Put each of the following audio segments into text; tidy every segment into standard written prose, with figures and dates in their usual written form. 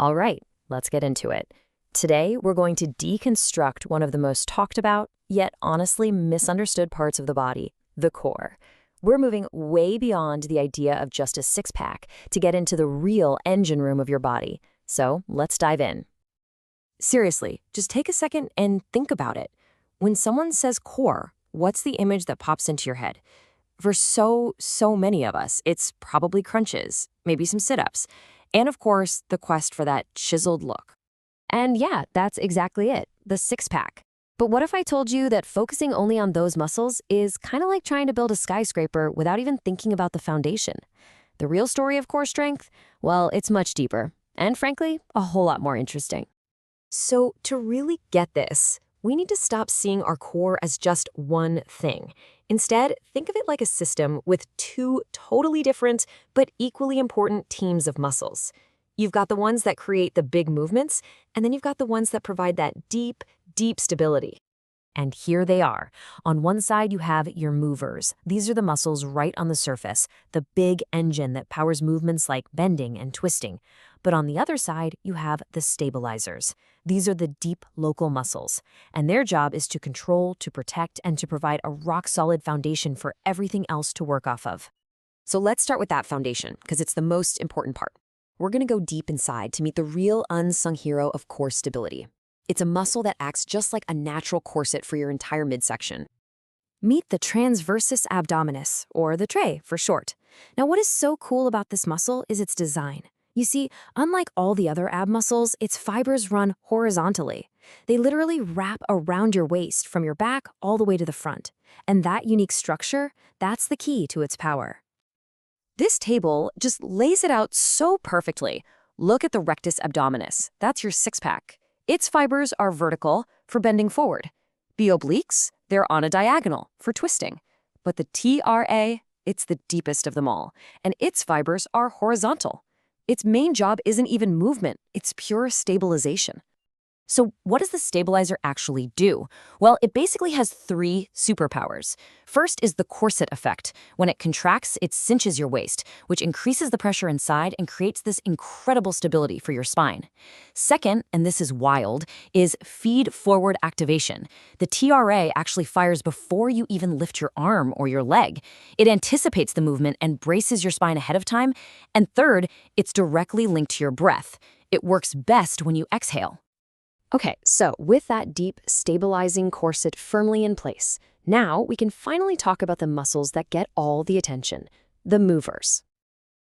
All right, let's get into it. Today, we're going to deconstruct one of the most talked about, yet honestly misunderstood parts of the body, the core. We're moving way beyond the idea of just a six-pack to get into the real engine room of your body. So let's dive in. Seriously, just take a second and think about it. When someone says core, what's the image that pops into your head? For so many of us, it's probably crunches, maybe some sit-ups, and of course, the quest for that chiseled look. And yeah, that's exactly it, the six-pack. But what if I told you that focusing only on those muscles is kind of like trying to build a skyscraper without even thinking about the foundation? The real story of core strength? Well, it's much deeper, and frankly, a whole lot more interesting. So to really get this, we need to stop seeing our core as just one thing. Instead, think of it like a system with two totally different but equally important teams of muscles. You've got the ones that create the big movements, and then you've got the ones that provide that deep stability. And here they are. On one side, you have your movers. These are the muscles right on the surface, the big engine that powers movements like bending and twisting. But on the other side, you have the stabilizers. These are the deep local muscles, and their job is to control, to protect, and to provide a rock-solid foundation for everything else to work off of. So let's start with that foundation, because it's the most important part. We're going to go deep inside to meet the real unsung hero of core stability. It's a muscle that acts just like a natural corset for your entire midsection. Meet the transversus abdominis, or the tray for short. Now, what is so cool about this muscle is its design. You see, unlike all the other ab muscles, its fibers run horizontally. They literally wrap around your waist from your back all the way to the front. And that unique structure, that's the key to its power. This table just lays it out so perfectly. Look at the rectus abdominis. That's your six-pack. Its fibers are vertical for bending forward. The obliques, they're on a diagonal for twisting. But the TRA, it's the deepest of them all, and its fibers are horizontal. Its main job isn't even movement, it's pure stabilization. So what does the stabilizer actually do? Well, it basically has three superpowers. First is the corset effect. When it contracts, it cinches your waist, which increases the pressure inside and creates this incredible stability for your spine. Second, and this is wild, is feed-forward activation. The TRA actually fires before you even lift your arm or your leg. It anticipates the movement and braces your spine ahead of time. And third, it's directly linked to your breath. It works best when you exhale. Okay, so with that deep, stabilizing corset firmly in place, now we can finally talk about the muscles that get all the attention, the movers.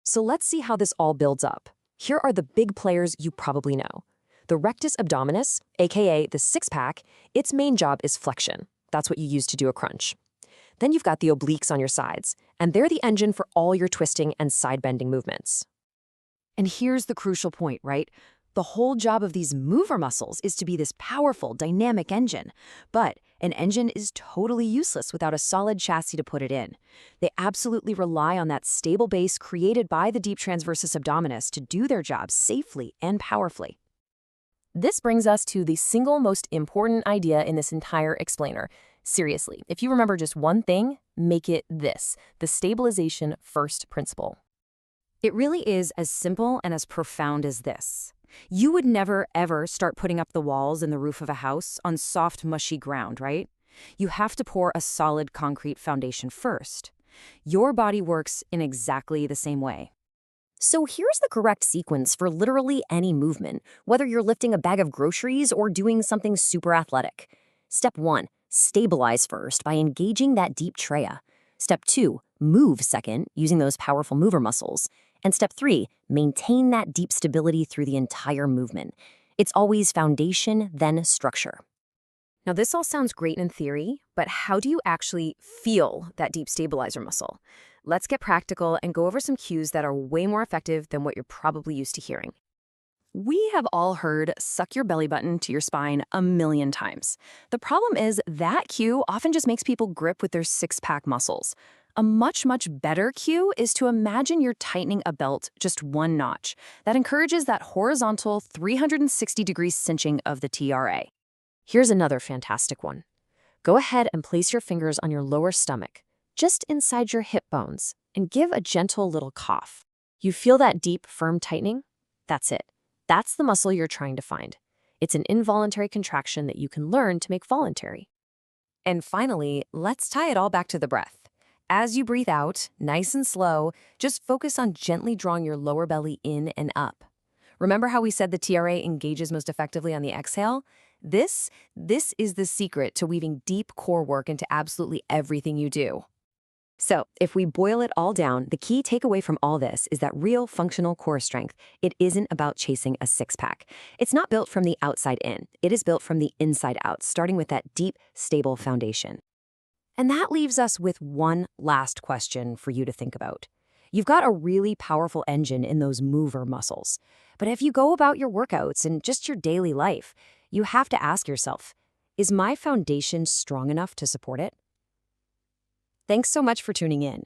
So let's see how this all builds up. Here are the big players you probably know. The rectus abdominis, aka the six-pack, its main job is flexion. That's what you use to do a crunch. Then you've got the obliques on your sides, and they're the engine for all your twisting and side-bending movements. And here's the crucial point, right? The whole job of these mover muscles is to be this powerful, dynamic engine. But an engine is totally useless without a solid chassis to put it in. They absolutely rely on that stable base created by the deep transversus abdominis to do their job safely and powerfully. This brings us to the single most important idea in this entire explainer. Seriously, if you remember just one thing, make it this, the stabilization first principle. It really is as simple and as profound as this. You would never, ever start putting up the walls and the roof of a house on soft, mushy ground, right? You have to pour a solid concrete foundation first. Your body works in exactly the same way. So here's the correct sequence for literally any movement, whether you're lifting a bag of groceries or doing something super athletic. Step 1, stabilize first by engaging that deep trachea. Step 2, move second, using those powerful mover muscles. And step 3, maintain that deep stability through the entire movement. It's always foundation, then structure. Now, this all sounds great in theory, but how do you actually feel that deep stabilizer muscle? Let's get practical and go over some cues that are way more effective than what you're probably used to hearing. We have all heard "suck your belly button to your spine" a million times. The problem is that cue often just makes people grip with their six-pack muscles. A much better cue is to imagine you're tightening a belt just one notch. That encourages that horizontal 360-degree cinching of the TRA. Here's another fantastic one. Go ahead and place your fingers on your lower stomach, just inside your hip bones, and give a gentle little cough. You feel that deep, firm tightening? That's it. That's the muscle you're trying to find. It's an involuntary contraction that you can learn to make voluntary. And finally, let's tie it all back to the breath. As you breathe out, nice and slow, just focus on gently drawing your lower belly in and up. Remember how we said the TRA engages most effectively on the exhale? This is the secret to weaving deep core work into absolutely everything you do. So, if we boil it all down, the key takeaway from all this is that real functional core strength, it isn't about chasing a six-pack. It's not built from the outside in. It is built from the inside out, starting with that deep, stable foundation. And that leaves us with one last question for you to think about. You've got a really powerful engine in those mover muscles. But if you go about your workouts and just your daily life, you have to ask yourself, is my foundation strong enough to support it? Thanks so much for tuning in.